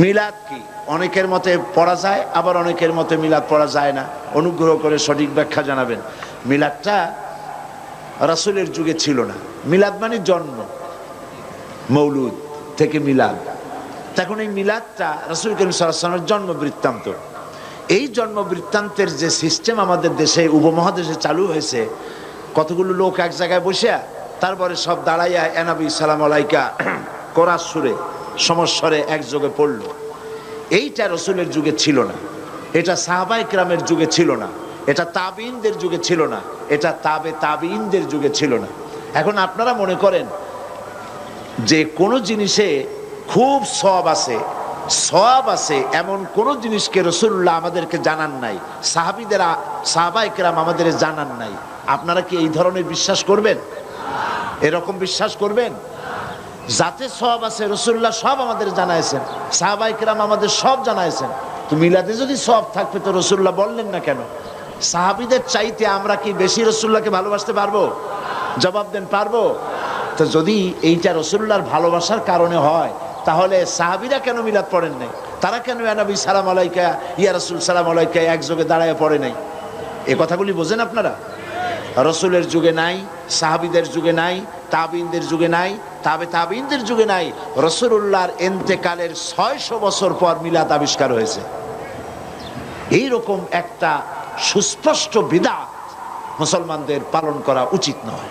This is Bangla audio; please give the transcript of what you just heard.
মিলাদ কি? অনেকের মতে পড়া যায়, আবার অনেকের মতে মিলাদ পড়া যায় না। অনুগ্রহ করে সঠিক ব্যাখ্যা জানাবেন। মিলাদটা রাসূলের যুগে ছিল না। মিলাদ মানে জন্ম, মৌলুদ থেকে মিলাদ। তখন এই মিলাদটা রাসূল করিম সাল্লাল্লাহু আলাইহি ওয়াসাল্লামের জন্ম বৃত্তান্ত। এই জন্ম বৃত্তান্তের যে সিস্টেম আমাদের দেশে, উপমহাদেশে চালু হয়েছে, কতগুলো লোক এক জায়গায় বসে তারপরে সব দাঁড়াইয়া এনাবি সালাম আলাইকা কোরআন সুরে সমস্বরে একযোগে পড়ল। এইটা রাসূলের যুগে ছিল না, এটা সাহাবায়ে কেরামের যুগে ছিল না, এটা তাবিঈনদের যুগে ছিল না, এটা তাবিঈনদের যুগে ছিল না। এখন আপনারা মনে করেন যে কোনো জিনিসে খুব সওয়াব আছে এমন কোন জিনিসকে রাসূলুল্লাহ আমাদেরকে জানান নাই, সাহাবায়ে কেরাম আমাদের জানান নাই। আপনারা কি এই ধরনের বিশ্বাস করবেন? এরকম বিশ্বাস করবেন? যাতে সওয়াব আছে রাসূলুল্লাহ সব আমাদের জানাইছেন, সাহাবায়ে কেরাম আমাদের সব জানাইছেন। তো মিলাদে যদি সওয়াব থাকবে তো রাসূলুল্লাহ বললেন না কেন? সাহাবীদের চাইতে আমরা কি বেশি রাসূলুল্লাহকে ভালোবাসতে পারবো? জবাব দেন, পারবো? তো যদি এইটা রাসূলুল্লাহর ভালোবাসার কারণে হয়, তাহলে সাহাবীরা কেন মিলাদ পড়েন নাই? তারা কেন ইয়া নবী সালাম আলাইকা, ইয়া রাসূল সালাম আলাইকা একযোগে দাঁড়ায় পড়ে নাই? এই কথাগুলি বোঝেন আপনারা? রাসূলের যুগে নাই, সাহাবীদের যুগে নাই, তাবিঈনদের যুগে নাই, তাবিঈনদের যুগে নাই। রাসূলুল্লাহর ইন্তেকালের 600 বছর পর মিলাদ আবিষ্কার হয়েছে। এইরকম একটা সুস্পষ্ট বিদআত মুসলমানদের পালন করা উচিত নয়।